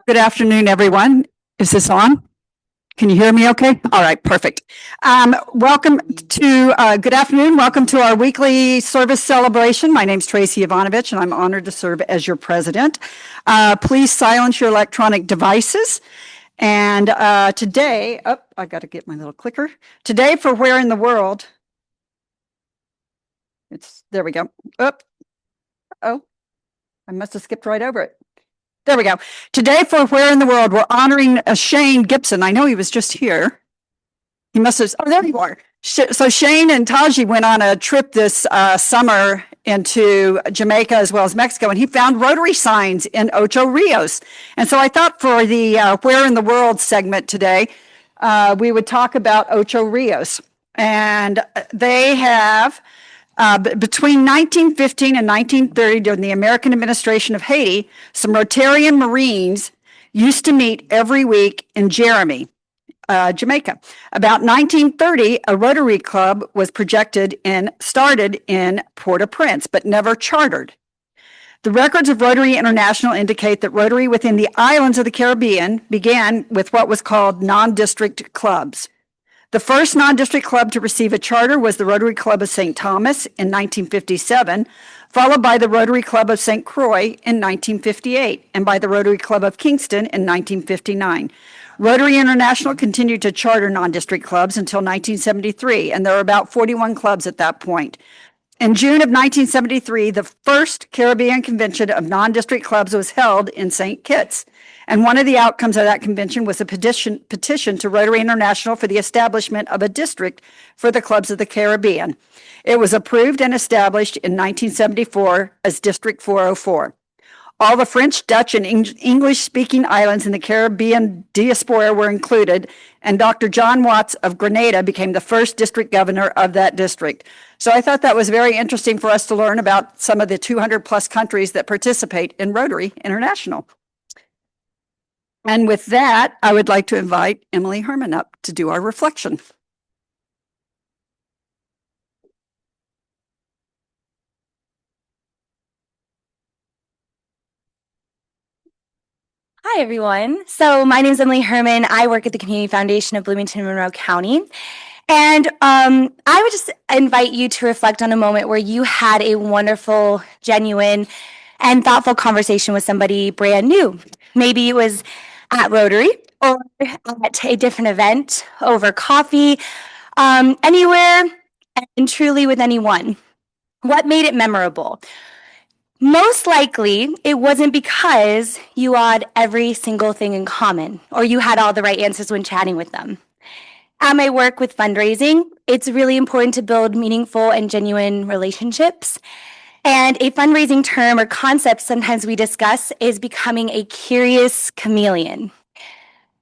Good afternoon, everyone. Is this on? Can you hear me okay? All right, perfect. Welcome to, good afternoon. Welcome to our weekly service celebration. My name's Tracy Ivanovich, and I'm honored to serve as your president. Please silence your electronic devices. And today, I got to get my little clicker. Today for Where in the World, there we go. Oh, I must have skipped right over it. There we go. Today for Where in the World, we're honoring Shane Gibson. I know he was just here. He must have, oh, there you are. So Shane and Taji went on a trip this summer into Jamaica as well as Mexico, and he found Rotary signs in Ocho Rios. And so I thought for the Where in the World segment today, we would talk about Ocho Rios. And they have, between 1915 and 1930, during the American administration of Haiti, some Rotarian Marines used to meet every week in Jeremy, Jamaica. About 1930, a Rotary Club was started in Port-au-Prince, but never chartered. The records of Rotary International indicate that Rotary within the islands of the Caribbean began with what was called non-district clubs. The first non-district club to receive a charter was the Rotary Club of St. Thomas in 1957, followed by the Rotary Club of St. Croix in 1958, and by the Rotary Club of Kingston in 1959. Rotary International continued to charter non-district clubs until 1973, and there were about 41 clubs at that point. In June of 1973, the first Caribbean Convention of Non-District Clubs was held in St. Kitts, and one of the outcomes of that convention was a petition to Rotary International for the establishment of a district for the clubs of the Caribbean. It was approved and established in 1974 as District 404. All the French, Dutch, and English-speaking islands in the Caribbean diaspora were included, and Dr. John Watts of Grenada became the first district governor of that district. So I thought that was very interesting for us to learn about some of the 200-plus countries that participate in Rotary International. And with that, I would like to invite Emily Herman up to do our reflection. Hi, everyone. So my name is Emily Herman. I work at the Community Foundation of Bloomington and Monroe County. And I would just invite you to reflect on a moment where you had a wonderful, genuine, and thoughtful conversation with somebody brand new. Maybe it was at Rotary or at a different event, over coffee, anywhere, and truly with anyone. What made it memorable? Most likely, it wasn't because you had every single thing in common or you had all the right answers when chatting with them. At my work with fundraising, it's really important to build meaningful and genuine relationships. And a fundraising term or concept sometimes we discuss is becoming a curious chameleon.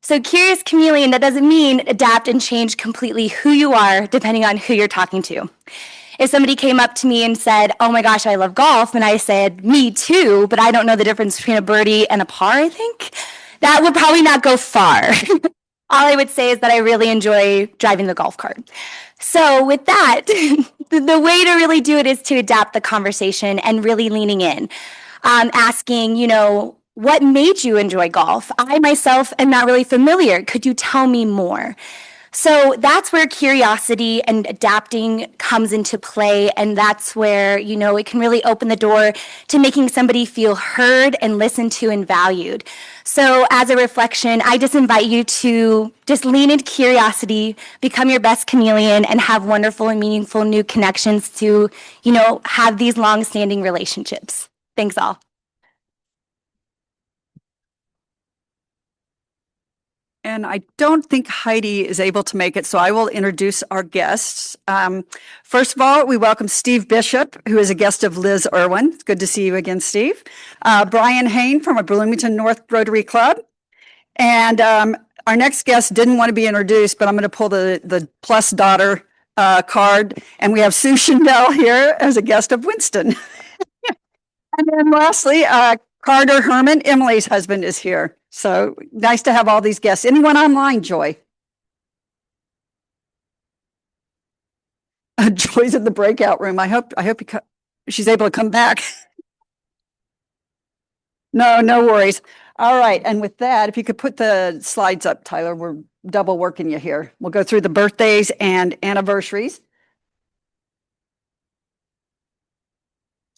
So curious chameleon, that doesn't mean adapt and change completely who you are depending on who you're talking to. If somebody came up to me and said, oh my gosh, I love golf, and I said, me too, but I don't know the difference between a birdie and a par, I think, that would probably not go far. All I would say is that I really enjoy driving the golf cart. So with that, the way to really do it is to adapt the conversation and really leaning in, asking, what made you enjoy golf? I myself am not really familiar. Could you tell me more? So that's where curiosity and adapting comes into play. And that's where, it can really open the door to making somebody feel heard and listened to and valued. So as a reflection, I just invite you to just lean into curiosity, become your best chameleon, and have wonderful and meaningful new connections to, have these long-standing relationships. Thanks all. And I don't think Heidi is able to make it, so I will introduce our guests. First of all, we welcome Steve Bishop, who is a guest of Liz Irwin. It's good to see you again, Steve. Brian Hain from a Bloomington North Rotary Club. And our next guest didn't want to be introduced, but I'm going to pull the plus daughter card. And we have Sue Schindel here as a guest of Winston. And then lastly, Carter Herman, Emily's husband, is here. So nice to have all these guests. Anyone online, Joy? Joy's in the breakout room. I hope she's able to come back. No worries. All right. And with that, if you could put the slides up, Tyler, we're double working you here. We'll go through the birthdays and anniversaries.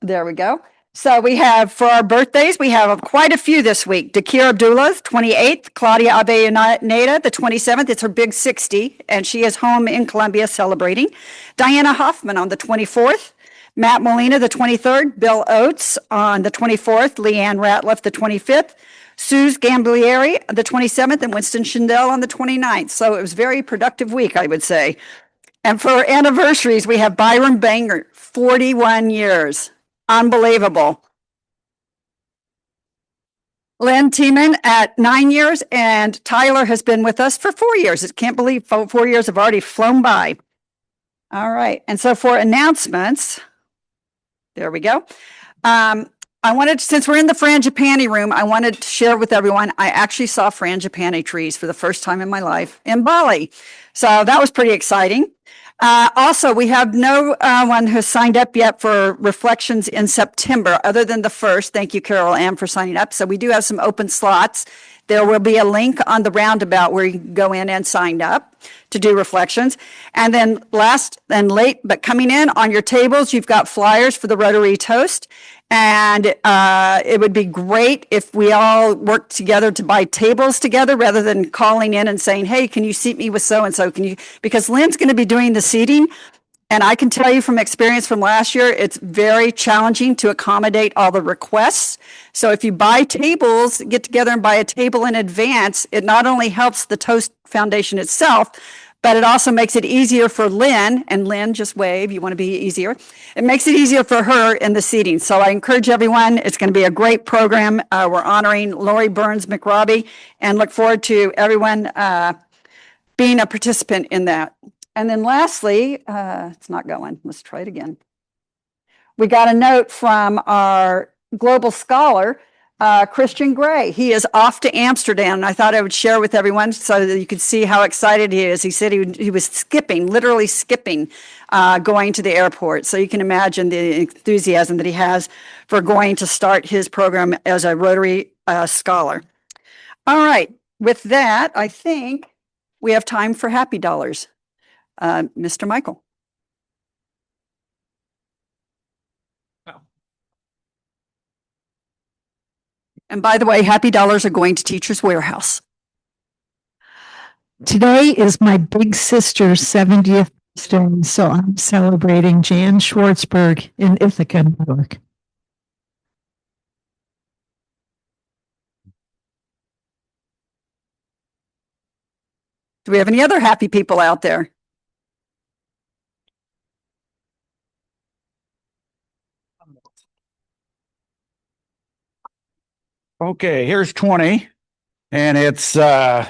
There we go. So we have, for our birthdays, we have quite a few this week. Dakir Abdullah, 28th, Claudia Avellaneda, the 27th. It's her big 60, and she is home in Columbia celebrating. Diana Hoffman on the 24th. Matt Molina, the 23rd. Bill Oates on the 24th. Leanne Ratliff, the 25th. Suze Gamblieri the 27th, and Winston Schindel on the 29th. So it was a very productive week, I would say. And for anniversaries, we have Byron Banger, 41 years. Unbelievable. Lynn Tiemann at 9 years, and Tyler has been with us for 4 years. I can't believe 4 years have already flown by. All right. And so for announcements, there we go. I wanted, since we're in the frangipani room, I wanted to share with everyone, I actually saw frangipani trees for the first time in my life in Bali. So that was pretty exciting. Also, we have no one who signed up yet for reflections in September, other than the first. Thank you, Carol Ann, for signing up. So we do have some open slots. There will be a link on the roundabout where you can go in and sign up to do reflections. And then last and late, but coming in on your tables, you've got flyers for the Rotary Toast. And it would be great if we all worked together to buy tables together rather than calling in and saying, hey, can you seat me with so-and-so? Can you, because Lynn's going to be doing the seating. And I can tell you from experience from last year, it's very challenging to accommodate all the requests. So if you buy tables, get together and buy a table in advance, it not only helps the Toast Foundation itself, but it also makes it easier for Lynn, and Lynn, just wave, you want to be easier. It makes it easier for her in the seating. So I encourage everyone, it's going to be a great program. We're honoring Lori Burns McRobbie and look forward to everyone being a participant in that. And then lastly, it's not going, let's try it again. We got a note from our global scholar, Christian Gray. He is off to Amsterdam. I thought I would share with everyone so that you could see how excited he is. He said he was skipping, literally skipping, going to the airport. So you can imagine the enthusiasm that he has for going to start his program as a Rotary scholar. All right, with that, I think we have time for happy dollars. Mr. Michael. And by the way, happy dollars are going to Teachers Warehouse. Today is my big sister's 70th birthday, so I'm celebrating Jan Schwartzberg in Ithaca, New York. Do we have any other happy people out there? Okay, here's 20, and it's my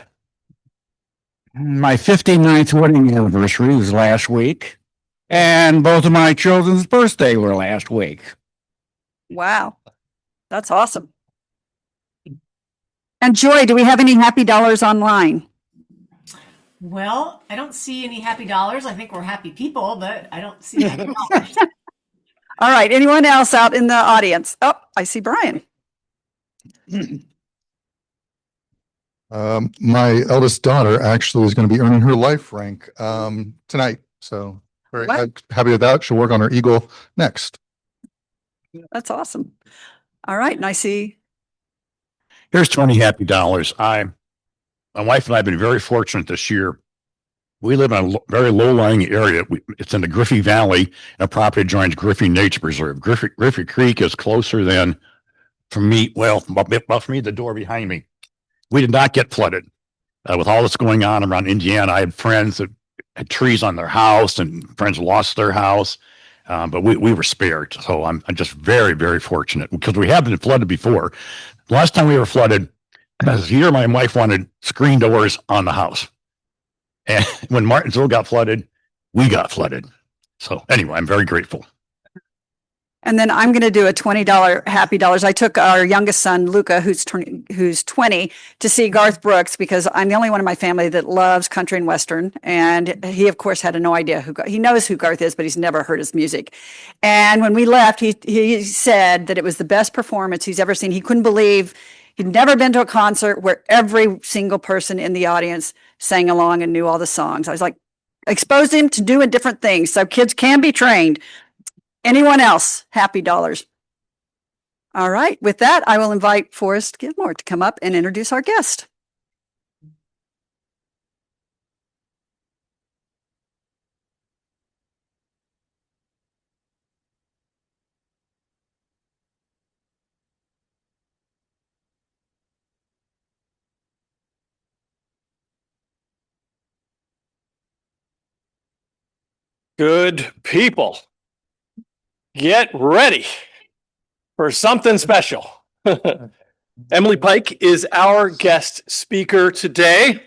59th wedding anniversary was last week, and both of my children's birthday were last week. Wow, that's awesome. And Joy, do we have any happy dollars online? Well, I don't see any happy dollars. I think we're happy people, but I don't see happy dollars. All right, anyone else out in the audience? Oh, I see Brian. My eldest daughter actually is going to be earning her life rank tonight. So very happy with that. She'll work on her Eagle next. That's awesome. All right, and I see. Here's 20 happy dollars. My wife and I have been very fortunate this year. We live in a very low-lying area. It's in the Griffey Valley, and a property joins Griffey Nature Preserve. Griffey Creek is closer than, from me, well, about from me, the door behind me. We did not get flooded. With all that's going on around Indiana, I had friends that had trees on their house, and friends lost their house, but we were spared. So I'm just very, very fortunate, because we have been flooded before. The last time we were flooded, this year, my wife wanted screen doors on the house. And when Martinsville got flooded, we got flooded. So anyway, I'm very grateful. And then I'm going to do a $20 happy dollars. I took our youngest son, Luca, who's 20, to see Garth Brooks, because I'm the only one in my family that loves country and Western. And he, of course, had no idea he knows who Garth is, but he's never heard his music. And when we left, he said that it was the best performance he's ever seen. He couldn't believe he'd never been to a concert where every single person in the audience sang along and knew all the songs. I was like, exposed him to doing different things. So kids can be trained. Anyone else? Happy dollars. All right. With that, I will invite Forrest Gilmore to come up and introduce our guest. Good people, get ready for something special. Emily Pike is our guest speaker today,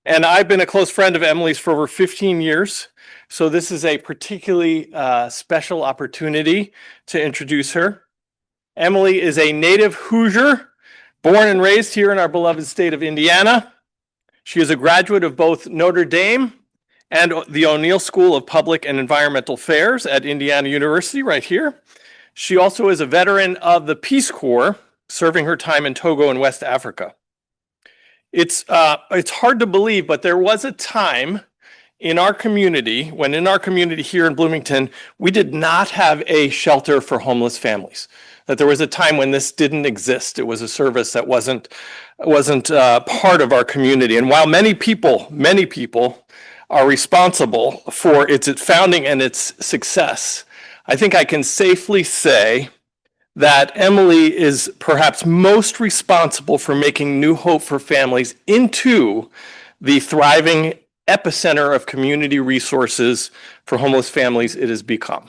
and I've been a close friend of Emily's for over 15 years. So this is a particularly special opportunity to introduce her. Emily is a native Hoosier, born and raised here in our beloved state of Indiana. She is a graduate of both Notre Dame and the O'Neill School of Public and Environmental Affairs at Indiana University right here. She also is a veteran of the Peace Corps, serving her time in Togo in West Africa. It's hard to believe, but there was a time in our community, here in Bloomington, we did not have a shelter for homeless families. That there was a time when this didn't exist. It was a service that wasn't part of our community. And while many people are responsible for its founding and its success, I think I can safely say that Emily is perhaps most responsible for making New Hope for Families into the thriving epicenter of community resources for homeless families it has become.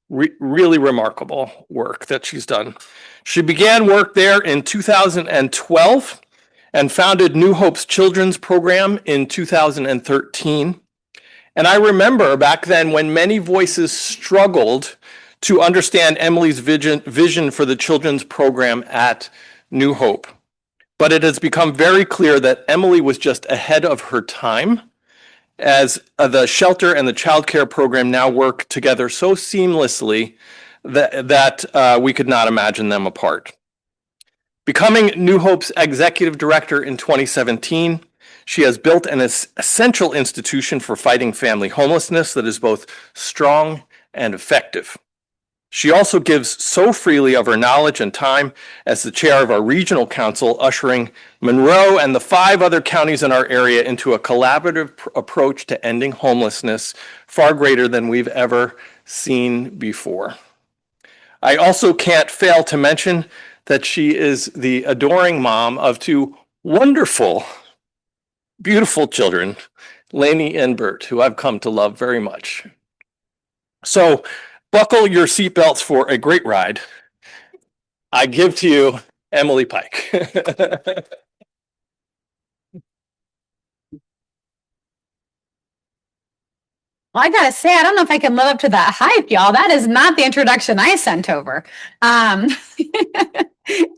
Really remarkable work that she's done. She began work there in 2012 and founded New Hope's children's program in 2013. And I remember back then when many voices struggled to understand Emily's vision for the children's program at New Hope. But it has become very clear that Emily was just ahead of her time, as the shelter and the child care program now work together so seamlessly that we could not imagine them apart. Becoming New Hope's executive director in 2017, she has built an essential institution for fighting family homelessness that is both strong and effective. She also gives so freely of her knowledge and time as the chair of our regional council, ushering Monroe and the 5 other counties in our area into a collaborative approach to ending homelessness far greater than we've ever seen before. I also can't fail to mention that she is the adoring mom of 2 wonderful, beautiful children, Lainey and Bert, who I've come to love very much. So, buckle your seatbelts for a great ride. I give to you Emily Pike. Well, I gotta say, I don't know if I can live up to that hype, y'all. That is not the introduction I sent over.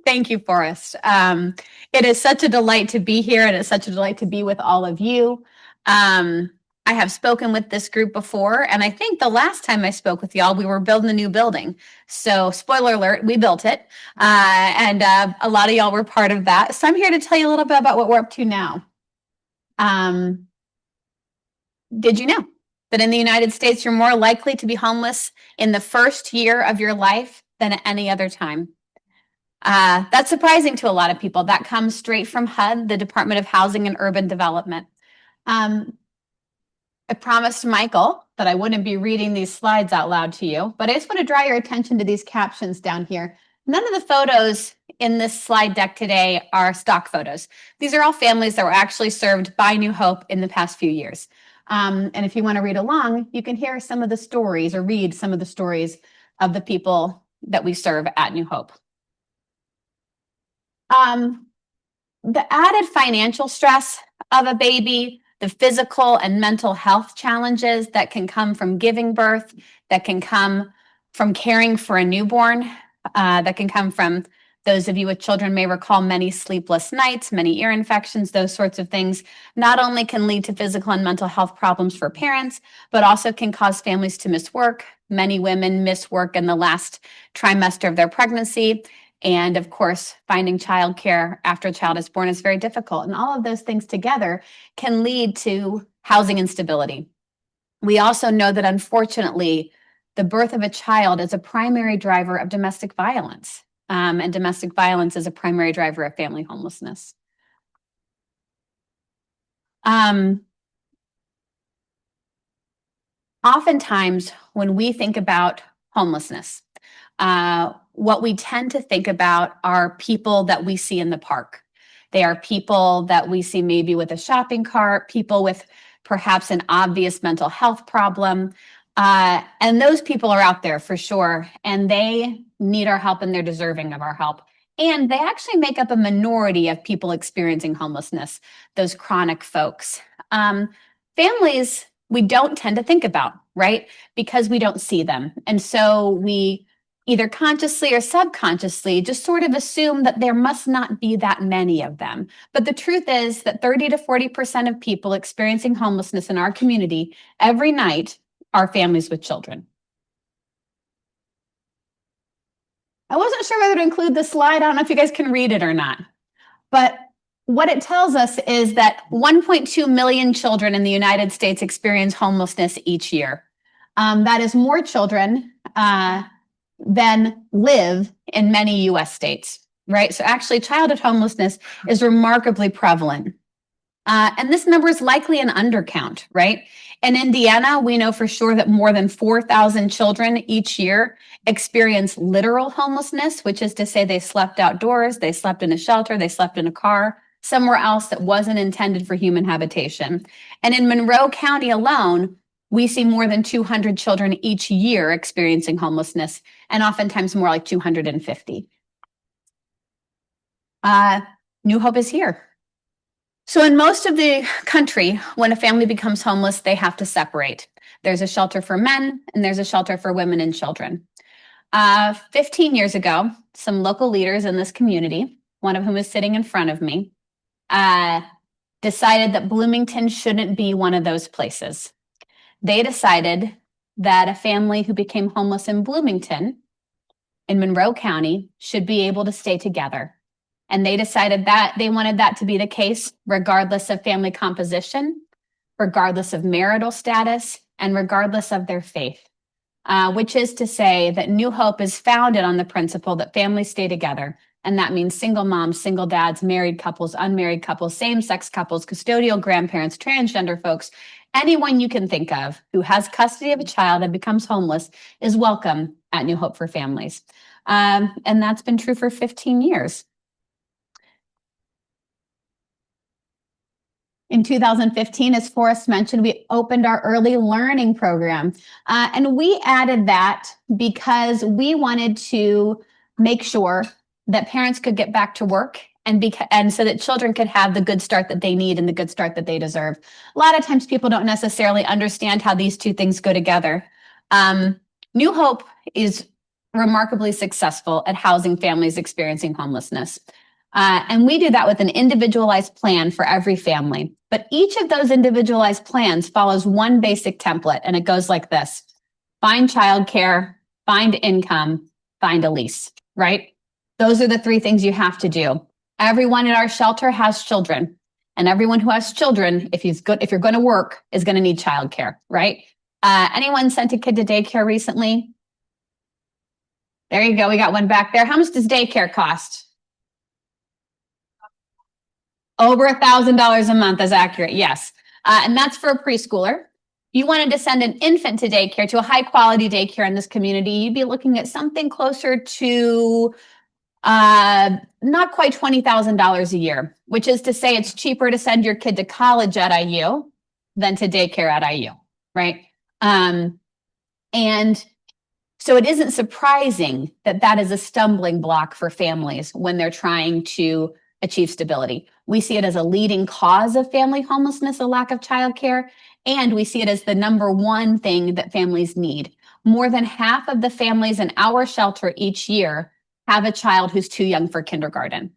Thank you, Forrest. It is such a delight to be here, and it's such a delight to be with all of you. I have spoken with this group before, and I think the last time I spoke with y'all, we were building a new building. So, spoiler alert, we built it, and a lot of y'all were part of that. So, I'm here to tell you a little bit about what we're up to now. Did you know that in the United States, you're more likely to be homeless in the first year of your life than at any other time? That's surprising to a lot of people. That comes straight from HUD, the Department of Housing and Urban Development. I promised Michael that I wouldn't be reading these slides out loud to you, but I just want to draw your attention to these captions down here. None of the photos in this slide deck today are stock photos. These are all families that were actually served by New Hope in the past few years. And if you want to read along, you can hear some of the stories or read some of the stories of the people that we serve at New Hope. The added financial stress of a baby, the physical and mental health challenges that can come from giving birth, that can come from caring for a newborn, that can come from, those of you with children may recall, many sleepless nights, many ear infections, those sorts of things, not only can lead to physical and mental health problems for parents, but also can cause families to miss work. Many women miss work in the last trimester of their pregnancy. And of course, finding childcare after a child is born is very difficult. And all of those things together can lead to housing instability. We also know that unfortunately, the birth of a child is a primary driver of domestic violence. And domestic violence is a primary driver of family homelessness. Oftentimes, when we think about homelessness, what we tend to think about are people that we see in the park. They are people that we see maybe with a shopping cart, people with perhaps an obvious mental health problem. And those people are out there for sure, and they need our help and they're deserving of our help. And they actually make up a minority of people experiencing homelessness, those chronic folks. Families, we don't tend to think about, right? Because we don't see them. And so we either consciously or subconsciously just sort of assume that there must not be that many of them. But the truth is that 30 to 40% of people experiencing homelessness in our community every night are families with children. I wasn't sure whether to include this slide. I don't know if you guys can read it or not. But what it tells us is that 1.2 million children in the United States experience homelessness each year. That is more children than live in many US states, right? So actually childhood homelessness is remarkably prevalent. And this number is likely an undercount, right? In Indiana, we know for sure that more than 4,000 children each year experience literal homelessness, which is to say they slept outdoors, they slept in a shelter, they slept in a car, somewhere else that wasn't intended for human habitation. And in Monroe County alone, we see more than 200 children each year experiencing homelessness, and oftentimes more like 250. New Hope is here. So in most of the country, when a family becomes homeless, they have to separate. There's a shelter for men and there's a shelter for women and children. 15 years ago, some local leaders in this community, one of whom is sitting in front of me, decided that Bloomington shouldn't be one of those places. They decided that a family who became homeless in Bloomington, in Monroe County, should be able to stay together. And they decided that they wanted that to be the case regardless of family composition, regardless of marital status, and regardless of their faith, which is to say that New Hope is founded on the principle that families stay together. And that means single moms, single dads, married couples, unmarried couples, same-sex couples, custodial grandparents, transgender folks, anyone you can think of who has custody of a child and becomes homeless is welcome at New Hope for Families. And that's been true for 15 years. In 2015, as Forrest mentioned, we opened our early learning program. And we added that because we wanted to make sure that parents could get back to work and so that children could have the good start that they need and the good start that they deserve. A lot of times people don't necessarily understand how these two things go together. New Hope is remarkably successful at housing families experiencing homelessness. And we do that with an individualized plan for every family. But each of those individualized plans follows one basic template, and it goes like this: find childcare, find income, find a lease, right? Those are the three things you have to do. Everyone in our shelter has children, and everyone who has children, if you're going to work, is going to need childcare, right? Anyone sent a kid to daycare recently? There you go. We got one back there. How much does daycare cost? Over $1,000 a month is accurate, yes. And that's for a preschooler. If you wanted to send an infant to daycare, to a high quality daycare in this community, you'd be looking at something closer to not quite $20,000 a year, which is to say it's cheaper to send your kid to college at IU than to daycare at IU, right? And so it isn't surprising that that is a stumbling block for families when they're trying to achieve stability. We see it as a leading cause of family homelessness, a lack of childcare, and we see it as the number one thing that families need. More than half of the families in our shelter each year have a child who's too young for kindergarten,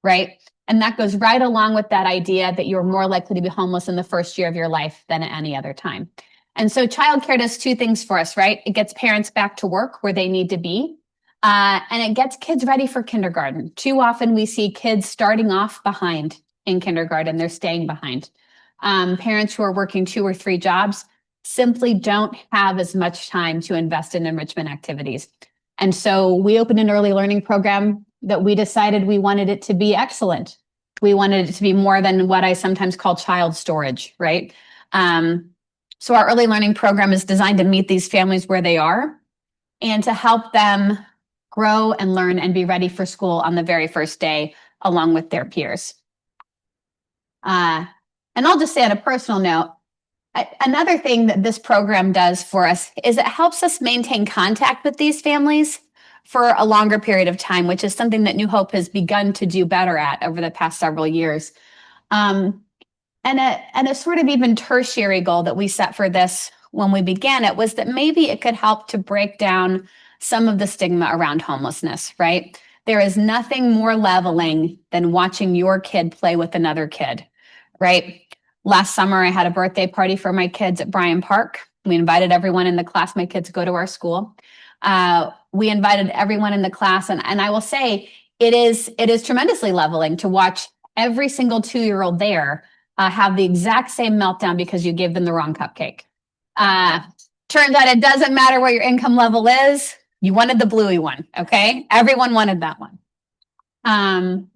right? And that goes right along with that idea that you're more likely to be homeless in the first year of your life than at any other time. And so childcare does two things for us, right? It gets parents back to work where they need to be, and it gets kids ready for kindergarten. Too often we see kids starting off behind in kindergarten. They're staying behind. Parents who are working 2 or 3 jobs simply don't have as much time to invest in enrichment activities. And so we opened an early learning program that we decided we wanted it to be excellent. We wanted it to be more than what I sometimes call child storage, right? So our early learning program is designed to meet these families where they are and to help them grow and learn and be ready for school on the very first day along with their peers. And I'll just say on a personal note, Another thing that this program does for us is it helps us maintain contact with these families for a longer period of time, which is something that New Hope has begun to do better at over the past several years. And a sort of even tertiary goal that we set for this when we began it was that maybe it could help to break down some of the stigma around homelessness, right? There is nothing more leveling than watching your kid play with another kid, right? Last summer, I had a birthday party for my kids at Bryan Park. We invited everyone in the class. My kids go to our school. We invited everyone in the class, and I will say it is tremendously leveling to watch every single 2-year-old there have the exact same meltdown because you gave them the wrong cupcake. Turns out it doesn't matter what your income level is. You wanted the bluey one, okay? Everyone wanted that one. And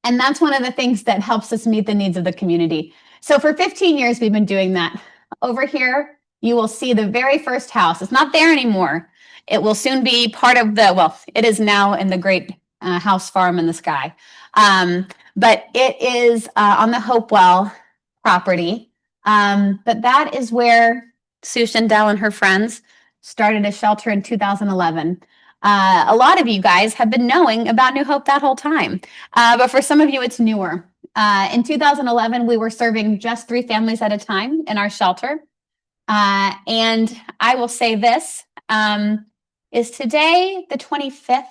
that's one of the things that helps us meet the needs of the community. So for 15 years, we've been doing that. Over here, you will see the very first house. It's not there anymore. It will soon be part of it is now in the great house farm in the sky. But it is on the Hopewell property. But that is where Sue Shindell and her friends started a shelter in 2011. A lot of you guys have been knowing about New Hope that whole time. But for some of you, it's newer. In 2011, we were serving just 3 families at a time in our shelter. And I will say this, is today the 25th?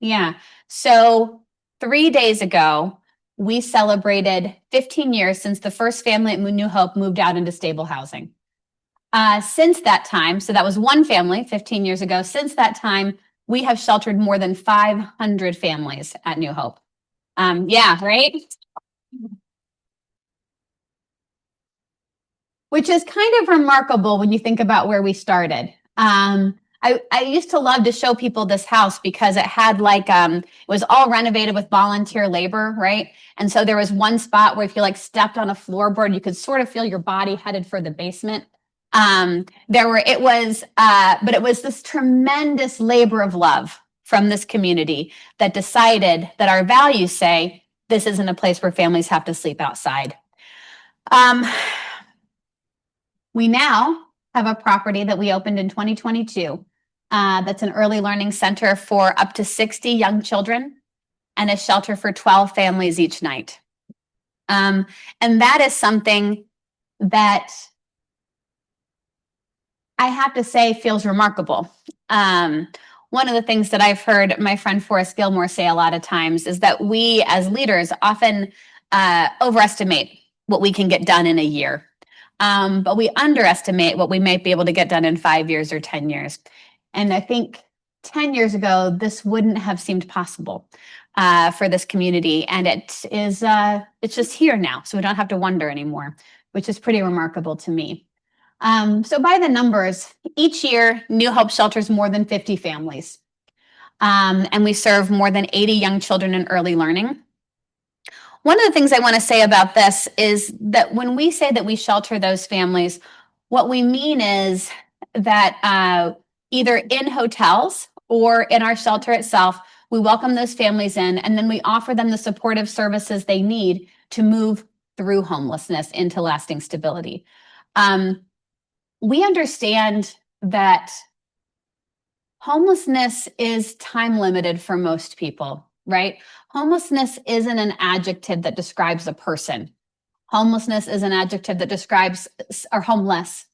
Yeah. So 3 days ago, we celebrated 15 years since the first family at New Hope moved out into stable housing. Since that time, so that was one family 15 years ago. Since that time, we have sheltered more than 500 families at New Hope. Yeah, right? Which is kind of remarkable when you think about where we started. I used to love to show people this house because it had it was all renovated with volunteer labor, right? And so there was one spot where if you stepped on a floorboard, you could sort of feel your body headed for the basement. But it was this tremendous labor of love from this community that decided that our values say this isn't a place where families have to sleep outside. We now have a property that we opened in 2022 that's an early learning center for up to 60 young children and a shelter for 12 families each night. And that is something that I have to say feels remarkable. One of the things that I've heard my friend Forrest Gilmore say a lot of times is that we as leaders often overestimate what we can get done in a year. But we underestimate what we might be able to get done in 5 years or 10 years. And I think 10 years ago, this wouldn't have seemed possible for this community. And it's just here now. So we don't have to wonder anymore, which is pretty remarkable to me. So by the numbers, each year, New Hope shelters more than 50 families. And we serve more than 80 young children in early learning. One of the things I want to say about this is that when we say that we shelter those families, what we mean is that either in hotels or in our shelter itself, we welcome those families in, and then we offer them the supportive services they need to move through homelessness into lasting stability. We understand that homelessness is time limited for most people, right? Homelessness isn't an adjective that describes a person. Homelessness is an adjective that describes, or homelessness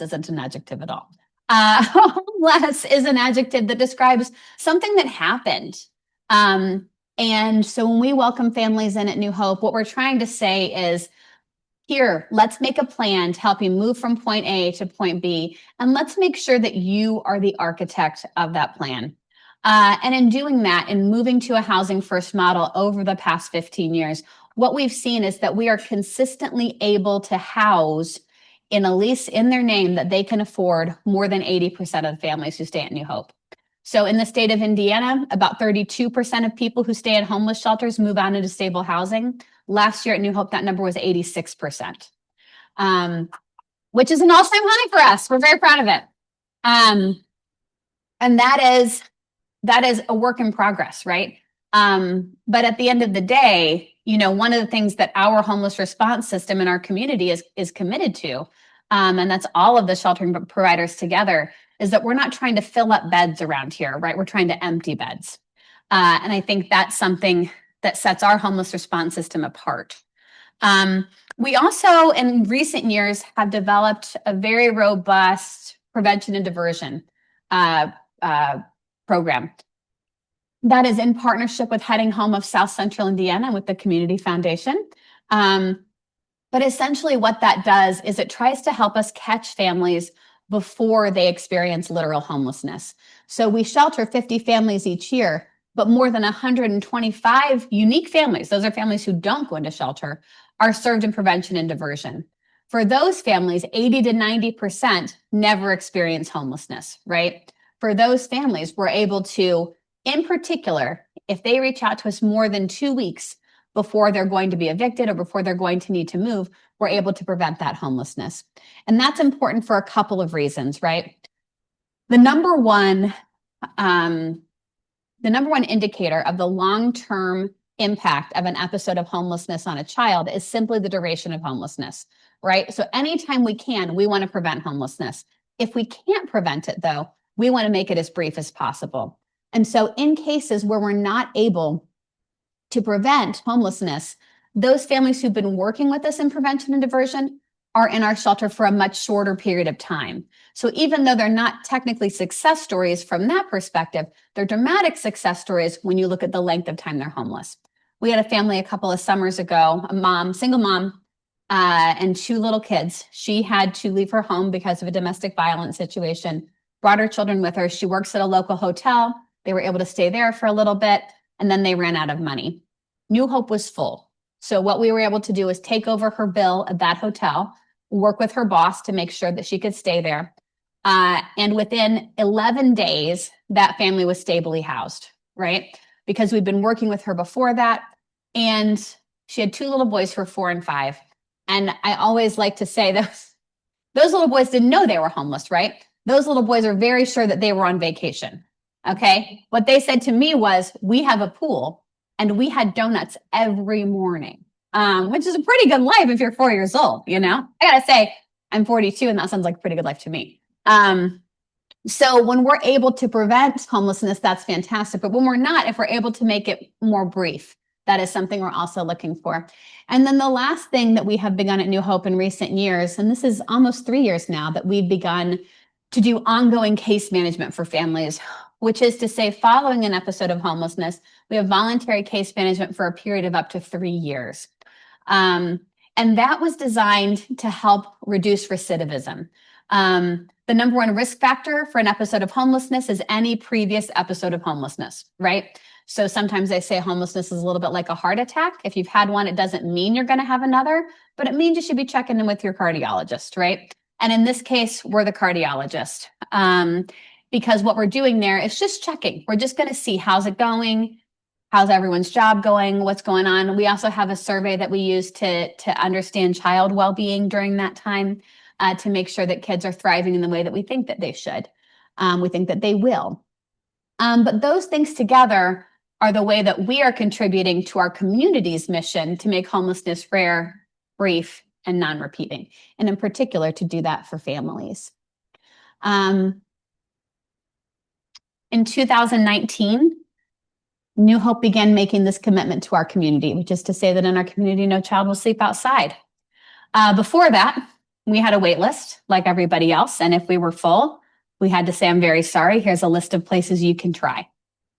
isn't an adjective at all. Homeless is an adjective that describes something that happened. And so when we welcome families in at New Hope, what we're trying to say is, here, let's make a plan to help you move from point A to point B, and let's make sure that you are the architect of that plan. And in doing that, in moving to a housing first model over the past 15 years, what we've seen is that we are consistently able to house in a lease in their name that they can afford more than 80% of families who stay at New Hope. So in the state of Indiana, about 32% of people who stay at homeless shelters move out into stable housing. Last year at New Hope, that number was 86%, which is an all-time high for us. We're very proud of it. And that is a work in progress, right? But at the end of the day, one of the things that our homeless response system in our community is committed to, and that's all of the sheltering providers together, is that we're not trying to fill up beds around here, right? We're trying to empty beds. And I think that's something that sets our homeless response system apart. We also, in recent years, have developed a very robust prevention and diversion program that is in partnership with Heading Home of South Central Indiana and with the Community Foundation. But essentially what that does is it tries to help us catch families before they experience literal homelessness. So we shelter 50 families each year, but more than 125 unique families, those are families who don't go into shelter, are served in prevention and diversion. For those families, 80 to 90% never experience homelessness, right? For those families, we're able to, in particular, if they reach out to us more than 2 weeks before they're going to be evicted or before they're going to need to move, we're able to prevent that homelessness. And that's important for a couple of reasons, right? The number one indicator of the long-term impact of an episode of homelessness on a child is simply the duration of homelessness, right? So anytime we can, we want to prevent homelessness. If we can't prevent it, though, we want to make it as brief as possible. And so in cases where we're not able to prevent homelessness, those families who've been working with us in prevention and diversion are in our shelter for a much shorter period of time. So even though they're not technically success stories from that perspective, they're dramatic success stories when you look at the length of time they're homeless. We had a family a couple of summers ago, a mom, single mom, and 2 little kids. She had to leave her home because of a domestic violence situation, brought her children with her. She works at a local hotel. They were able to stay there for a little bit, and then they ran out of money. New Hope was full. So what we were able to do is take over her bill at that hotel, work with her boss to make sure that she could stay there. And within 11 days, that family was stably housed, right? Because we'd been working with her before that. And she had 2 little boys who were 4 and 5. And I always like to say those little boys didn't know they were homeless, right? Those little boys are very sure that they were on vacation. Okay. What they said to me was, we have a pool and we had donuts every morning, which is a pretty good life if you're 4 years old, I gotta say, I'm 42 and that sounds like a pretty good life to me. So when we're able to prevent homelessness, that's fantastic. But when we're not, if we're able to make it more brief, that is something we're also looking for. And then the last thing that we have begun at New Hope in recent years, and this is almost 3 years now, that we've begun to do ongoing case management for families, which is to say, following an episode of homelessness, we have voluntary case management for a period of up to 3 years. And that was designed to help reduce recidivism. The number one risk factor for an episode of homelessness is any previous episode of homelessness, right? So sometimes they say homelessness is a little bit like a heart attack. If you've had one, it doesn't mean you're going to have another, but it means you should be checking in with your cardiologist, right? And in this case, we're the cardiologist, because what we're doing there is just checking. We're just going to see how's it going, how's everyone's job going, what's going on. We also have a survey that we use to understand child well-being during that time, to make sure that kids are thriving in the way that we think that they should. We think that they will. But those things together are the way that we are contributing to our community's mission to make homelessness rare, brief, and non-repeating, and in particular to do that for families. In 2019, New Hope began making this commitment to our community, which is to say that in our community, no child will sleep outside. Before that, we had a wait list like everybody else, and if we were full, we had to say, I'm very sorry, here's a list of places you can try,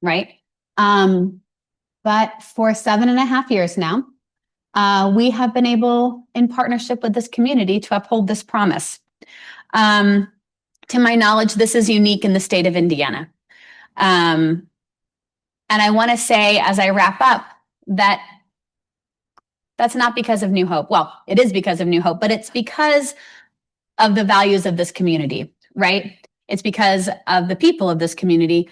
right? But for 7.5 years now, we have been able, in partnership with this community, to uphold this promise. To my knowledge, this is unique in the state of Indiana. And I want to say, as I wrap up, that that's not because of New Hope. Well, it is because of New Hope, but it's because of the values of this community, right? It's because of the people of this community.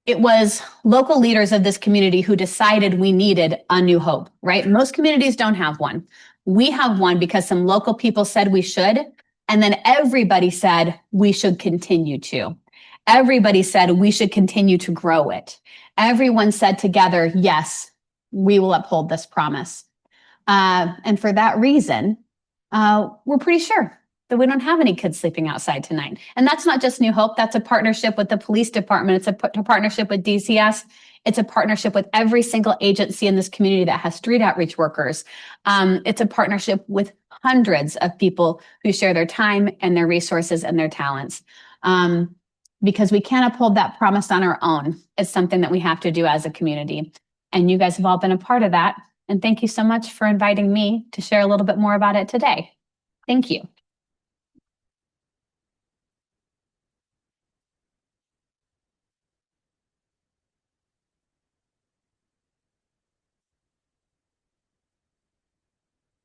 It was local leaders of this community who decided we needed a New Hope, right? Most communities don't have one. We have one because some local people said we should, and then everybody said we should continue to. Everybody said we should continue to grow it. Everyone said together, yes, we will uphold this promise. And for that reason, we're pretty sure that we don't have any kids sleeping outside tonight. And that's not just New Hope. That's a partnership with the police department. It's a partnership with DCS. It's a partnership with every single agency in this community that has street outreach workers. It's a partnership with hundreds of people who share their time and their resources and their talents. Because we can't uphold that promise on our own. It's something that we have to do as a community. And you guys have all been a part of that. And thank you so much for inviting me to share a little bit more about it today. Thank you.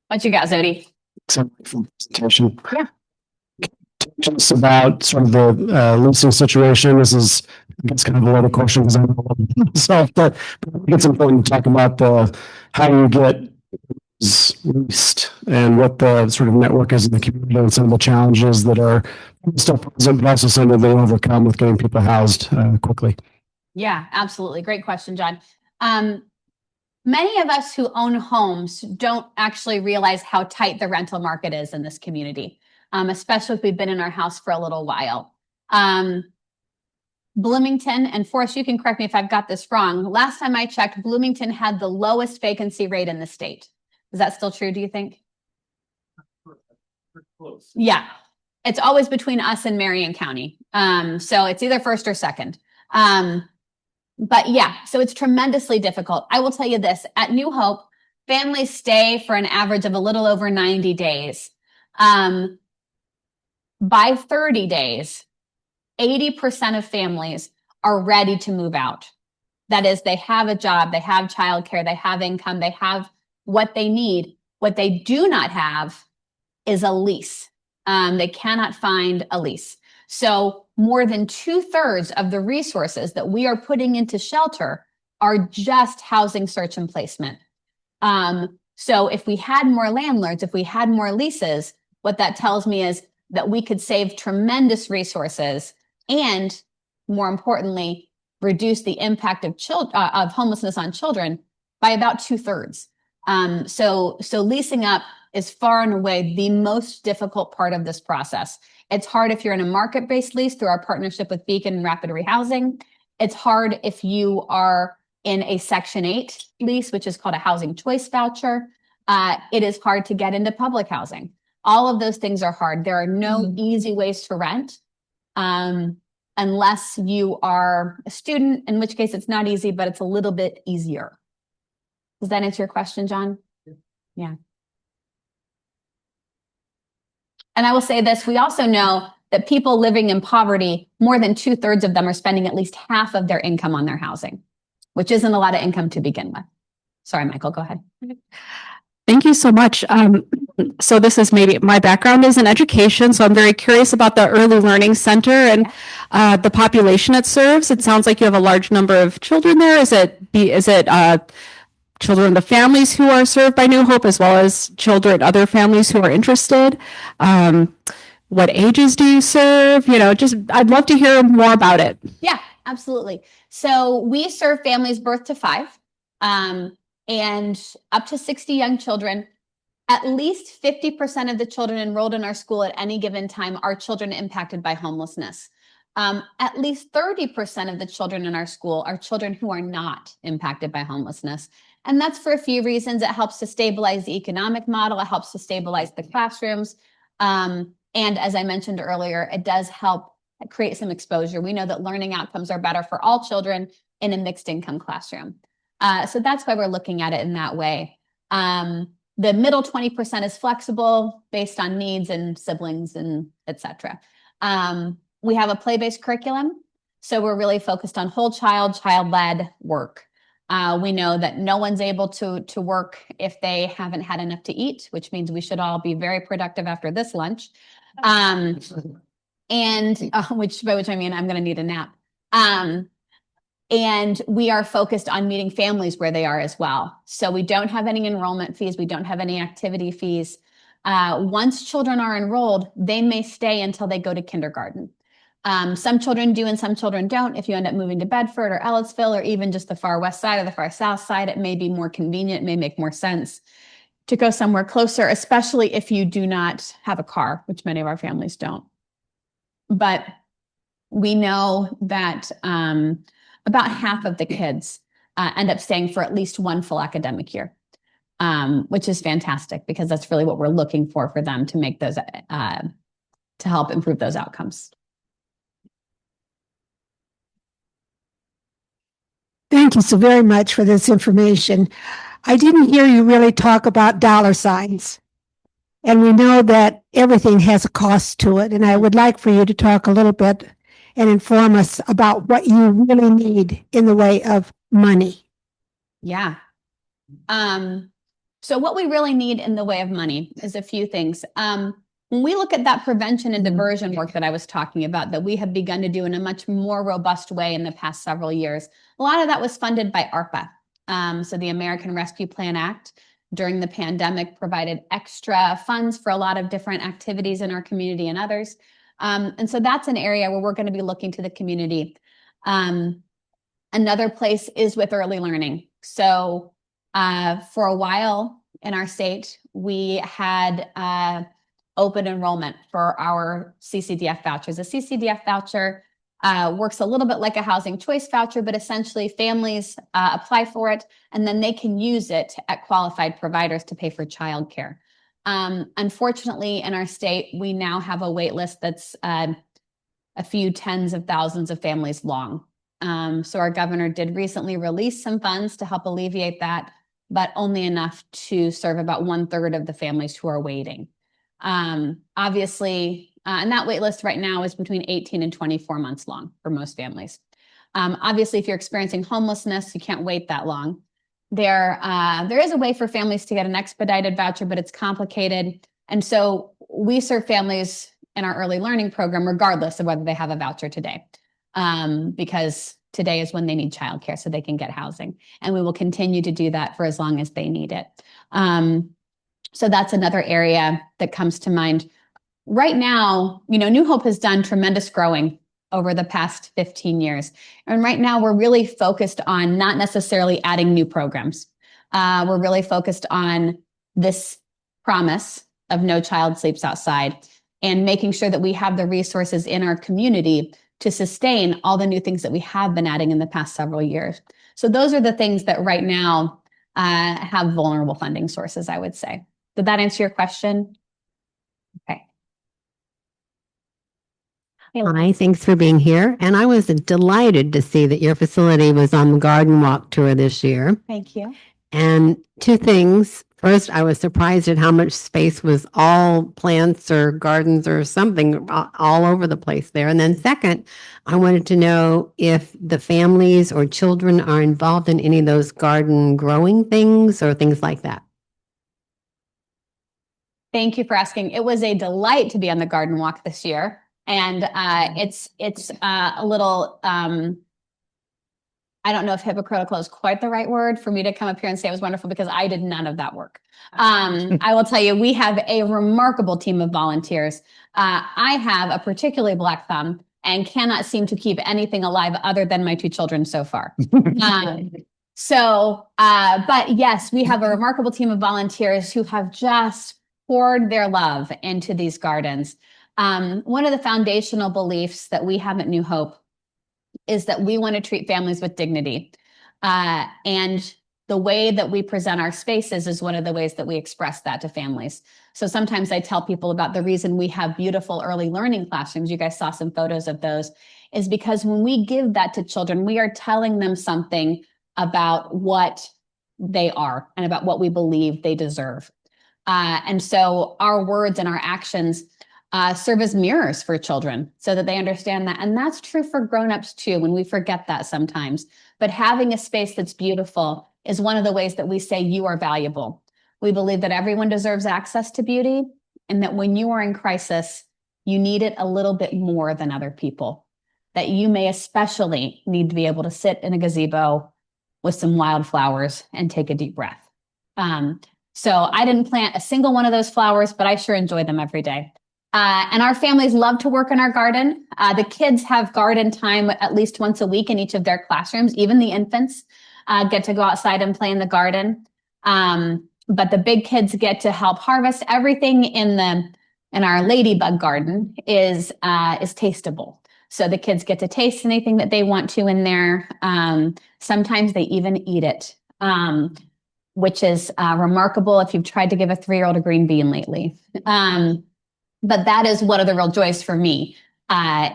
What you got, Zodi? Presentation. Yeah. Just about sort of the leasing situation. This is, I guess, kind of a loaded question because I know myself, but I think it's important to talk about how you get leased and what the sort of network is in the community and some of the challenges that are still present, but also some of them overcome with getting people housed quickly. Yeah, absolutely. Great question, John. Many of us who own homes don't actually realize how tight the rental market is in this community, especially if we've been in our house for a little while. Bloomington, and Forrest, you can correct me if I've got this wrong. Last time I checked, Bloomington had the lowest vacancy rate in the state. Is that still true, do you think? Close. Yeah, it's always between us and Marion County. So it's either first or second. But yeah, so it's tremendously difficult. I will tell you this, at New Hope, families stay for an average of a little over 90 days. By 30 days, 80% of families are ready to move out. That is, they have a job, they have childcare, they have income, they have what they need. What they do not have is a lease. They cannot find a lease. So more than 2/3 of the resources that we are putting into shelter are just housing search and placement. So if we had more landlords, if we had more leases, what that tells me is that we could save tremendous resources and, more importantly, reduce the impact of homelessness on children by about 2/3. So leasing up is far and away the most difficult part of this process. It's hard if you're in a market-based lease through our partnership with Beacon and Rapid Rehousing. It's hard if you are in a Section 8 lease, which is called a housing choice voucher. It is hard to get into public housing. All of those things are hard. There are no easy ways to rent unless you are a student, in which case it's not easy, but it's a little bit easier. Does that answer your question, John? Yeah. And I will say this, we also know that people living in poverty, more than 2/3 of them are spending at least half of their income on their housing, which isn't a lot of income to begin with. Sorry, Michael, go ahead. Thank you so much. So this is maybe my background is in education, so I'm very curious about the Early Learning Center and the population it serves. It sounds like you have a large number of children there. Is it children of the families who are served by New Hope, as well as children, other families who are interested? What ages do you serve? I'd love to hear more about it. Yeah, absolutely. So we serve families birth to 5 and up to 60 young children. At least 50% of the children enrolled in our school at any given time are children impacted by homelessness. At least 30% of the children in our school are children who are not impacted by homelessness. And that's for a few reasons. It helps to stabilize the economic model. It helps to stabilize the classrooms. And as I mentioned earlier, it does help create some exposure. We know that learning outcomes are better for all children in a mixed income classroom. So that's why we're looking at it in that way. The middle 20% is flexible based on needs and siblings and et cetera. We have a play-based curriculum. So we're really focused on whole child-led work. We know that no one's able to work if they haven't had enough to eat, which means we should all be very productive after this lunch. By which I mean I'm going to need a nap. And we are focused on meeting families where they are as well. So we don't have any enrollment fees. We don't have any activity fees. Once children are enrolled, they may stay until they go to kindergarten. Some children do and some children don't. If you end up moving to Bedford or Ellettsville or even just the far west side or the far south side, it may be more convenient, it may make more sense to go somewhere closer, especially if you do not have a car, which many of our families don't. But we know that about half of the kids end up staying for at least one full academic year, which is fantastic because that's really what we're looking for them to make those, to help improve those outcomes. Thank you so very much for this information. I didn't hear you really talk about dollar signs. And we know that everything has a cost to it. And I would like for you to talk a little bit and inform us about what you really need in the way of money. Yeah. So what we really need in the way of money is a few things. When we look at that prevention and diversion work that I was talking about, that we have begun to do in a much more robust way in the past several years, a lot of that was funded by ARPA. So the American Rescue Plan Act during the pandemic provided extra funds for a lot of different activities in our community and others. And so that's an area where we're going to be looking to the community. Another place is with early learning. So for a while in our state, we had open enrollment for our CCDF vouchers. A CCDF voucher works a little bit like a housing choice voucher, but essentially families apply for it and then they can use it at qualified providers to pay for childcare. Unfortunately, in our state, we now have a wait list that's a few tens of thousands of families long. So our governor did recently release some funds to help alleviate that, but only enough to serve about 1/3 of the families who are waiting. Obviously, and that wait list right now is between 18 and 24 months long for most families. Obviously, if you're experiencing homelessness, you can't wait that long. There is a way for families to get an expedited voucher, but it's complicated. And so we serve families in our early learning program, regardless of whether they have a voucher today, because today is when they need childcare so they can get housing. And we will continue to do that for as long as they need it. So that's another area that comes to mind. Right now, New Hope has done tremendous growing over the past 15 years. And right now we're really focused on not necessarily adding new programs. We're really focused on this promise of no child sleeps outside and making sure that we have the resources in our community to sustain all the new things that we have been adding in the past several years. So those are the things that right now have vulnerable funding sources, I would say. Did that answer your question? Okay. Hi, thanks for being here. And I was delighted to see that your facility was on the garden walk tour this year. Thank you. And two things. First, I was surprised at how much space was all plants or gardens or something all over the place there. And then second, I wanted to know if the families or children are involved in any of those garden growing things or things like that. Thank you for asking. It was a delight to be on the garden walk this year. And it's a little, I don't know if hypocritical is quite the right word for me to come up here and say it was wonderful because I did none of that work. I will tell you, we have a remarkable team of volunteers. I have a particularly black thumb and cannot seem to keep anything alive other than my two children so far. But yes, we have a remarkable team of volunteers who have just poured their love into these gardens. One of the foundational beliefs that we have at New Hope is that we want to treat families with dignity. And the way that we present our spaces is one of the ways that we express that to families. So sometimes I tell people about the reason we have beautiful early learning classrooms. You guys saw some photos of those, is because when we give that to children, we are telling them something about what they are and about what we believe they deserve. And so our words and our actions serve as mirrors for children so that they understand that. And that's true for grownups too, when we forget that sometimes. But having a space that's beautiful is one of the ways that we say you are valuable. We believe that everyone deserves access to beauty and that when you are in crisis, you need it a little bit more than other people. That you may especially need to be able to sit in a gazebo with some wildflowers and take a deep breath. So I didn't plant a single one of those flowers, but I sure enjoy them every day. And our families love to work in our garden. The kids have garden time at least once a week in each of their classrooms. Even the infants get to go outside and play in the garden. But the big kids get to help harvest. Everything in our ladybug garden is tasteable. So the kids get to taste anything that they want to in there. Sometimes they even eat it, which is remarkable if you've tried to give a 3-year-old a green bean lately. But that is one of the real joys for me,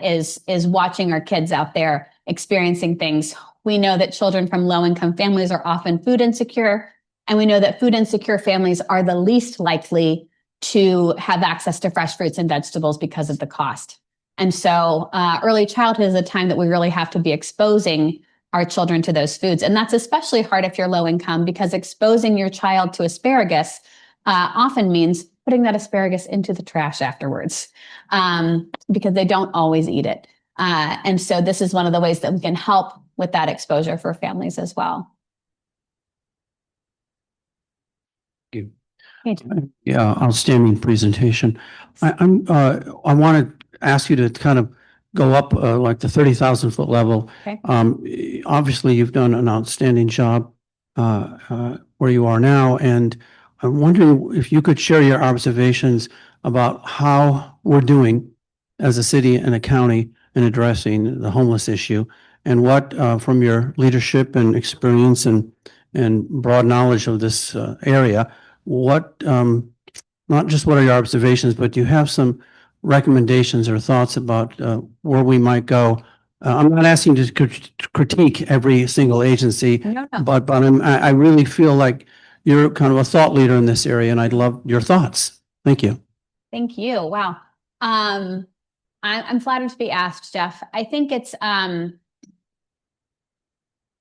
is watching our kids out there experiencing things. We know that children from low-income families are often food insecure, and we know that food insecure families are the least likely to have access to fresh fruits and vegetables because of the cost. And so early childhood is a time that we really have to be exposing our children to those foods. And that's especially hard if you're low income, because exposing your child to asparagus often means putting that asparagus into the trash afterwards, because they don't always eat it. And so this is one of the ways that we can help with that exposure for families as well. Thank you. Yeah, outstanding presentation. I want to ask you to kind of go up like the 30,000-foot level. Okay. Obviously, you've done an outstanding job where you are now, and I'm wondering if you could share your observations about how we're doing as a city and a county in addressing the homeless issue, and what from your leadership and experience and broad knowledge of this area, what not just what are your observations, but do you have some recommendations or thoughts about where we might go? I'm not asking you to critique every single agency, No. but I really feel like you're kind of a thought leader in this area, and I'd love your thoughts. Thank you. Thank you. Wow. I'm flattered to be asked, Jeff. I think it's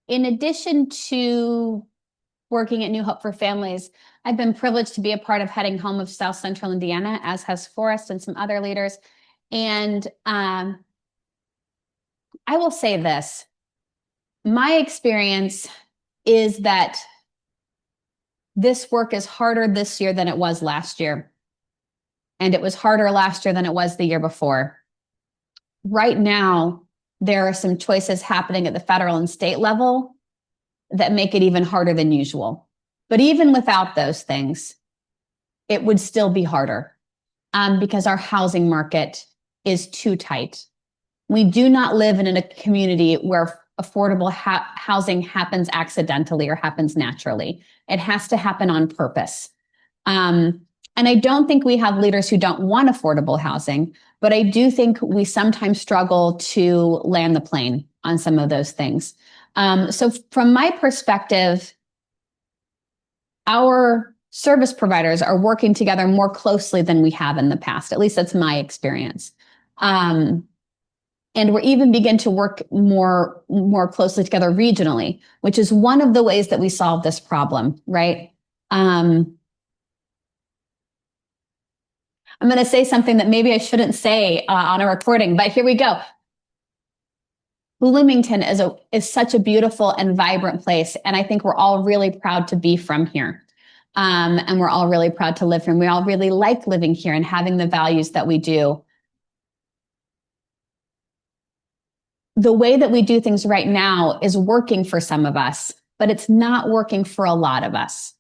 in addition to working at New Hope for Families, I've been privileged to be a part of Heading Home of South Central Indiana, as has Forrest and some other leaders. And I will say this. My experience is that this work is harder this year than it was last year. And it was harder last year than it was the year before. Right now, there are some choices happening at the federal and state level that make it even harder than usual. But even without those things, it would still be harder because our housing market is too tight. We do not live in a community where affordable housing happens accidentally or happens naturally. It has to happen on purpose. And I don't think we have leaders who don't want affordable housing, but I do think we sometimes struggle to land the plane on some of those things. So from my perspective, our service providers are working together more closely than we have in the past. At least that's my experience. And we're even begin to work more closely together regionally, which is one of the ways that we solve this problem, right? I'm going to say something that maybe I shouldn't say on a recording, but here we go. Bloomington is such a beautiful and vibrant place, and I think we're all really proud to be from here. And we're all really proud to live here. And we all really like living here and having the values that we do. The way that we do things right now is working for some of us, but it's not working for a lot of us.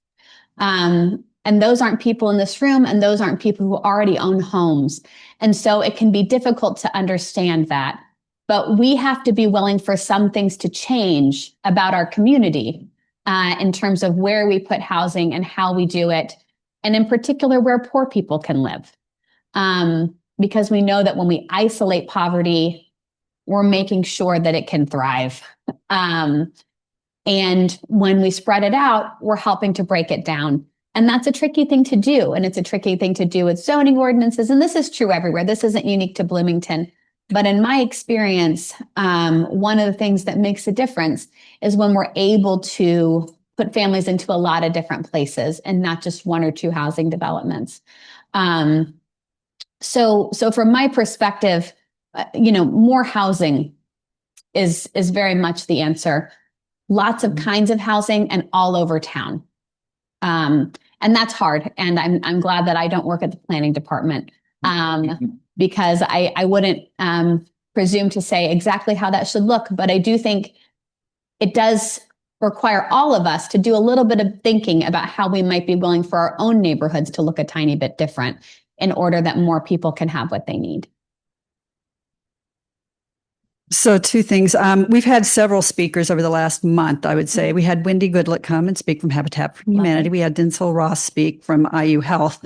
And those aren't people in this room, and those aren't people who already own homes. And so it can be difficult to understand that. But we have to be willing for some things to change about our community in terms of where we put housing and how we do it, and in particular, where poor people can live. Because we know that when we isolate poverty, we're making sure that it can thrive. And when we spread it out, we're helping to break it down. And that's a tricky thing to do. And it's a tricky thing to do with zoning ordinances. And this is true everywhere. This isn't unique to Bloomington. But in my experience, one of the things that makes a difference is when we're able to put families into a lot of different places and not just one or two housing developments. So from my perspective, more housing is very much the answer. Lots of kinds of housing and all over town. And that's hard. And I'm glad that I don't work at the planning department because I wouldn't presume to say exactly how that should look, but I do think it does require all of us to do a little bit of thinking about how we might be willing for our own neighborhoods to look a tiny bit different in order that more people can have what they need. So two things. We've had several speakers over the last month, I would say. We had Wendy Goodlett come and speak from Habitat for Humanity. We had Denzel Ross speak from IU Health.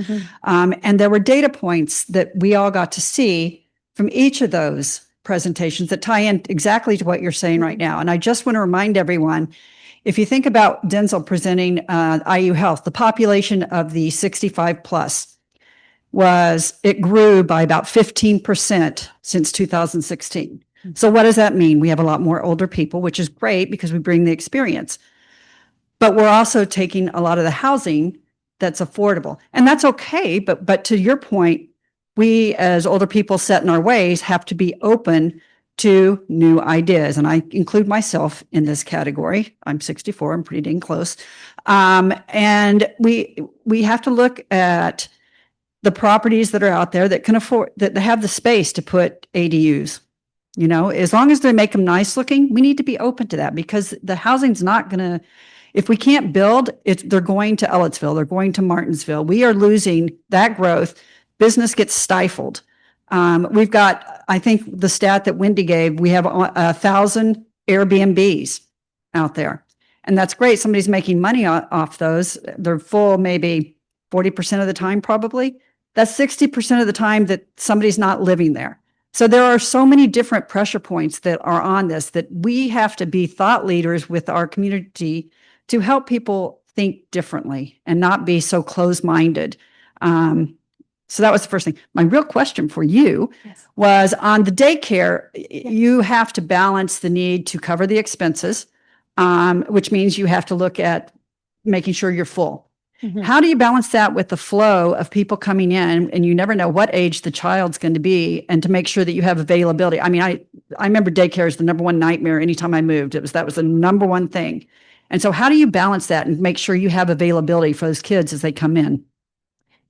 And there were data points that we all got to see from each of those presentations that tie in exactly to what you're saying right now. And I just want to remind everyone, if you think about Denzel presenting IU Health, the population of the 65 plus it grew by about 15% since 2016. So what does that mean? We have a lot more older people, which is great because we bring the experience. But we're also taking a lot of the housing that's affordable. And that's okay. But to your point, we as older people set in our ways have to be open to new ideas. And I include myself in this category. I'm 64. I'm pretty dang close. And we have to look at the properties that are out there that can afford, that have the space to put ADUs. You know, as long as they make them nice looking, we need to be open to that because the housing's not going to, if we can't build, they're going to Ellettsville, they're going to Martinsville. We are losing that growth. Business gets stifled. We've got, I think the stat that Wendy gave, we have 1,000 Airbnbs out there. And that's great. Somebody's making money off those. They're full maybe 40% of the time, probably. That's 60% of the time that somebody's not living there. So there are so many different pressure points that are on this that we have to be thought leaders with our community to help people think differently and not be so closed-minded. So that was the first thing. My real question for you was on the daycare, you have to balance the need to cover the expenses, which means you have to look at making sure you're full. How do you balance that with the flow of people coming in and you never know what age the child's going to be and to make sure that you have availability? I mean, I remember daycare is the number one nightmare anytime I moved. That was the number one thing. And so how do you balance that and make sure you have availability for those kids as they come in?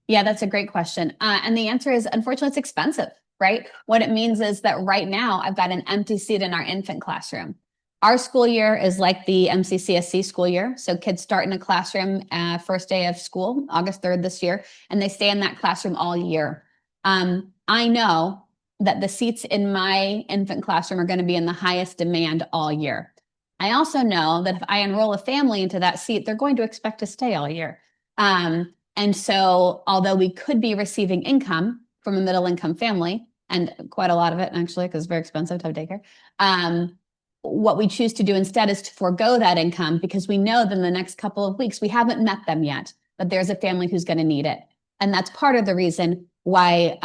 Yeah, that's a great question. And the answer is, unfortunately, it's expensive, right? What it means is that right now I've got an empty seat in our infant classroom. Our school year is like the MCCSC school year. So kids start in a classroom first day of school, August 3rd this year, and they stay in that classroom all year. I know that the seats in my infant classroom are going to be in the highest demand all year. I also know that if I enroll a family into that seat, they're going to expect to stay all year. And so although we could be receiving income from a middle income family, and quite a lot of it actually, because it's very expensive to have daycare, what we choose to do instead is to forego that income because we know that in the next couple of weeks, we haven't met them yet, but there's a family who's going to need it. And that's part of the reason why,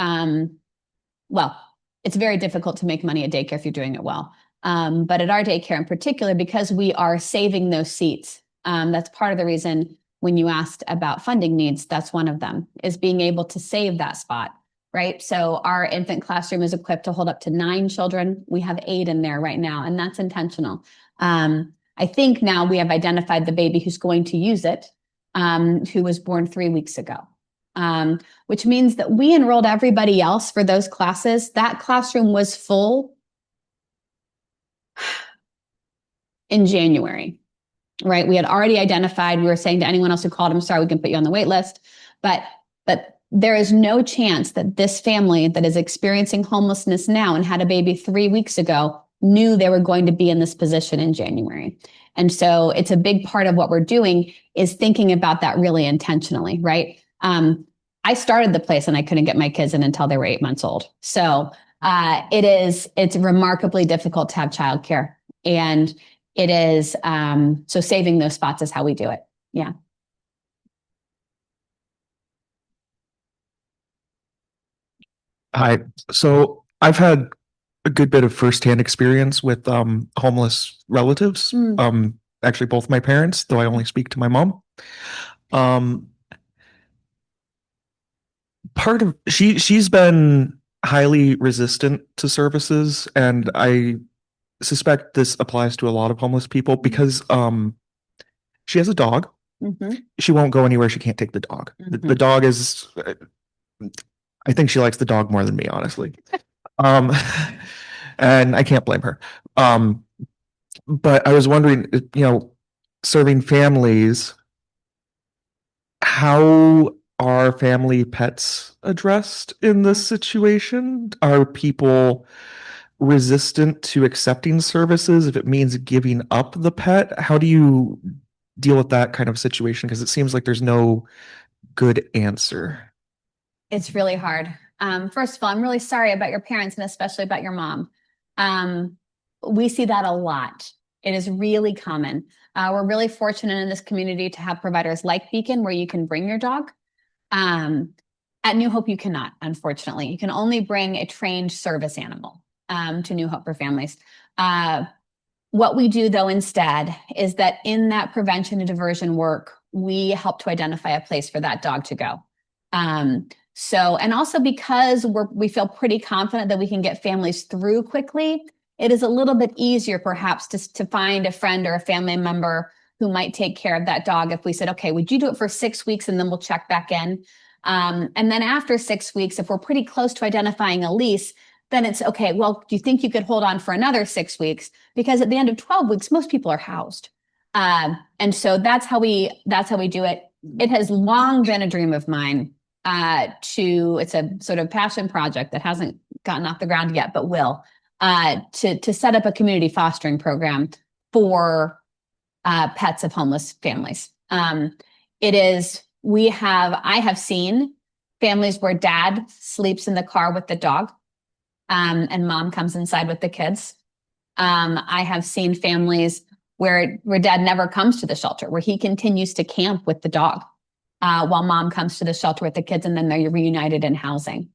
well, it's very difficult to make money at daycare if you're doing it well. But at our daycare in particular, because we are saving those seats, that's part of the reason when you asked about funding needs, that's one of them, is being able to save that spot. Right. So our infant classroom is equipped to hold up to 9 children. We have 8 in there right now, and that's intentional. I think now we have identified the baby who's going to use it, who was born 3 weeks ago, which means that we enrolled everybody else for those classes. That classroom was full in January, right? We had already identified, we were saying to anyone else who called, I'm sorry, we can put you on the wait list, but there is no chance that this family that is experiencing homelessness now and had a baby 3 weeks ago knew they were going to be in this position in January. And so it's a big part of what we're doing is thinking about that really intentionally, right? I started the place and I couldn't get my kids in until they were 8 months old. So it's remarkably difficult to have childcare. And it is, so saving those spots is how we do it. Yeah. Hi. So I've had a good bit of firsthand experience with homeless relatives. Actually, both my parents, though I only speak to my mom. She's been highly resistant to services, and I suspect this applies to a lot of homeless people because she has a dog. She won't go anywhere she can't take the dog. The dog is I think she likes the dog more than me, honestly. Um, and I can't blame her. But I was wondering, serving families, how are family pets addressed in this situation? Are people resistant to accepting services if it means giving up the pet? How do you deal with that kind of situation? Because it seems like there's no good answer. It's really hard. First of all, I'm really sorry about your parents and especially about your mom. We see that a lot. It is really common. We're really fortunate in this community to have providers like Beacon where you can bring your dog. At New Hope, you cannot, unfortunately. You can only bring a trained service animal to New Hope for families. What we do, though, instead, is that in that prevention and diversion work, we help to identify a place for that dog to go. And also because we feel pretty confident that we can get families through quickly, it is a little bit easier perhaps to find a friend or a family member who might take care of that dog if we said, okay, would you do it for 6 weeks and then we'll check back in? And then after 6 weeks, if we're pretty close to identifying a lease, then it's okay, well, do you think you could hold on for another 6 weeks? Because at the end of 12 weeks, most people are housed. And so that's how we do it. It has long been a dream of mine it's a sort of passion project that hasn't gotten off the ground yet, but will, to set up a community fostering program for pets of homeless families. I have seen families where dad sleeps in the car with the dog, and mom comes inside with the kids. I have seen families where dad never comes to the shelter, where he continues to camp with the dog, while mom comes to the shelter with the kids, and then they're reunited in housing.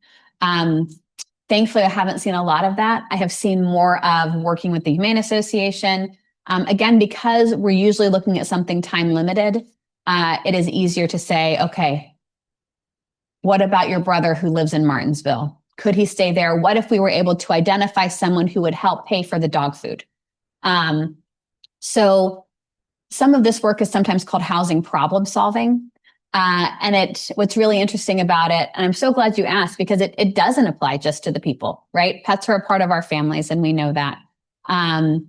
Thankfully, I haven't seen a lot of that. I have seen more of working with the Humane Association. Again, because we're usually looking at something time limited, it is easier to say, okay, what about your brother who lives in Martinsville? Could he stay there? What if we were able to identify someone who would help pay for the dog food? So some of this work is sometimes called housing problem solving. What's really interesting about it, and I'm so glad you asked, because it doesn't apply just to the people, right? Pets are a part of our families, and we know that. And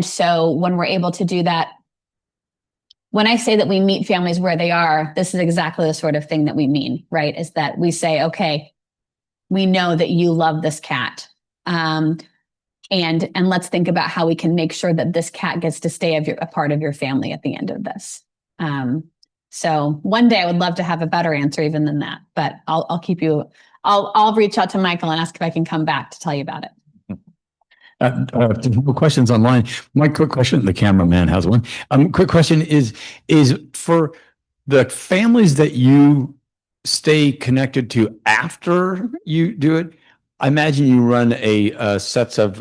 so when we're able to do that, when I say that we meet families where they are, this is exactly the sort of thing that we mean, right? Is that we say, okay, we know that you love this cat. And let's think about how we can make sure that this cat gets to stay a part of your family at the end of this. So one day I would love to have a better answer even than that, but I'll reach out to Michael and ask if I can come back to tell you about it. Questions online. My quick question, the cameraman has one. Quick question is for the families that you stay connected to after you do it. I imagine you run a set of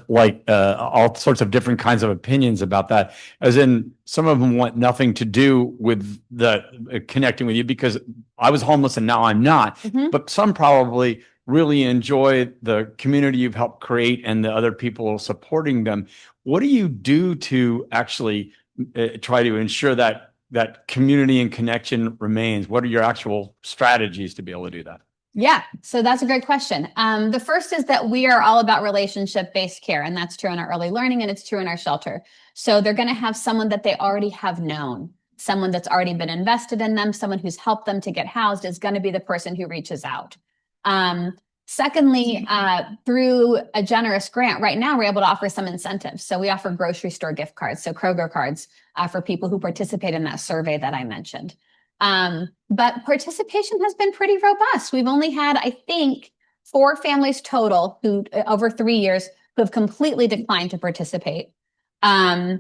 like all sorts of different kinds of opinions about that. As in, some of them want nothing to do with the connecting with you because I was homeless and now I'm not. But some probably really enjoy the community you've helped create and the other people supporting them. What do you do to actually try to ensure that community and connection remains? What are your actual strategies to be able to do that? Yeah, so that's a great question. The first is that we are all about relationship-based care, and that's true in our early learning, and it's true in our shelter. So they're going to have someone that they already have known, someone that's already been invested in them, someone who's helped them to get housed is going to be the person who reaches out. Secondly, through a generous grant, right now we're able to offer some incentives. So we offer grocery store gift cards, so Kroger cards, for people who participate in that survey that I mentioned. But participation has been pretty robust. We've only had, I think, 4 families total who over 3 years who have completely declined to participate. And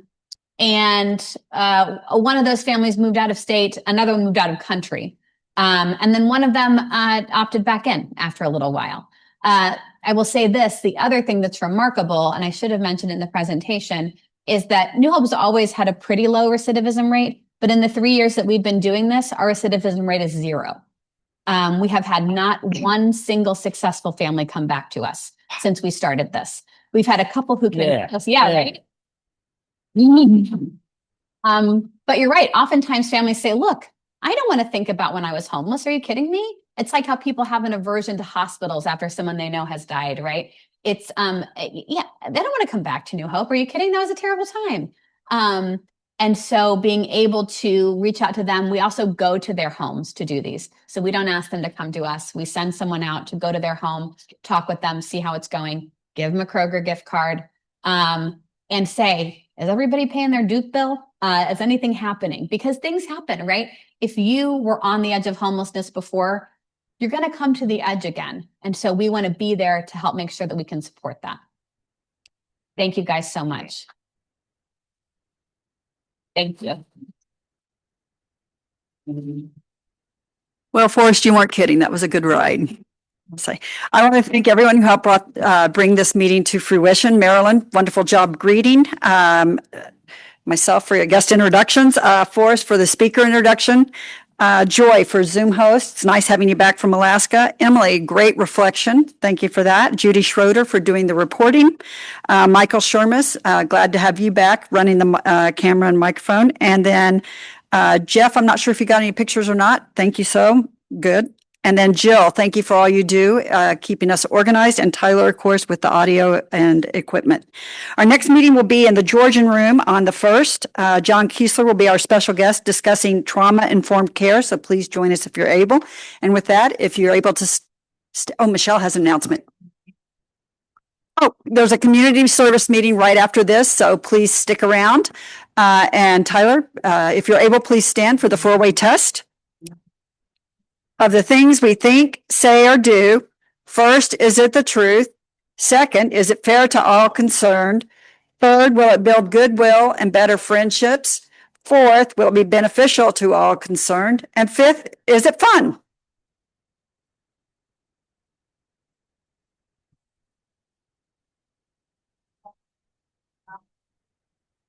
one of those families moved out of state, another one moved out of country. And then one of them opted back in after a little while. I will say this, the other thing that's remarkable, and I should have mentioned in the presentation, is that New Hope's always had a pretty low recidivism rate. But in the 3 years that we've been doing this, our recidivism rate is 0. We have had not one single successful family come back to us since we started this. We've had a couple who came to us. Yeah, right. But you're right. Oftentimes families say, look, I don't want to think about when I was homeless. Are you kidding me? It's like how people have an aversion to hospitals after someone they know has died, right? It's yeah, they don't want to come back to New Hope. Are you kidding? That was a terrible time. And so being able to reach out to them, we also go to their homes to do these. So we don't ask them to come to us. We send someone out to go to their home, talk with them, see how it's going, give them a Kroger gift card, and say, is everybody paying their Duke bill? Is anything happening? Because things happen, right? If you were on the edge of homelessness before, you're going to come to the edge again. And so we want to be there to help make sure that we can support that. Thank you guys so much. Thank you. Well, Forrest, you weren't kidding. That was a good ride. I'll say. I want to thank everyone who helped bring this meeting to fruition. Marilyn, wonderful job greeting. Myself for your guest introductions. Forrest for the speaker introduction. Joy for Zoom hosts. Nice having you back from Alaska. Emily, great reflection. Thank you for that. Judy Schroeder for doing the reporting. Michael Shermis, glad to have you back running the camera and microphone. And then Jeff, I'm not sure if you got any pictures or not. Thank you so. Good. And then Jill, thank you for all you do, keeping us organized. And Tyler, of course, with the audio and equipment. Our next meeting will be in the Georgian Room on the 1st. John Kiesler will be our special guest discussing trauma-informed care. So please join us if you're able. And with that, if you're able to, Michelle has an announcement. Oh, there's a community service meeting right after this, so please stick around. And Tyler, if you're able, please stand for the 4-way test. Of the things we think, say, or do, first, is it the truth? Second, is it fair to all concerned? Third, will it build goodwill and better friendships? Fourth, will it be beneficial to all concerned? And fifth, is it fun?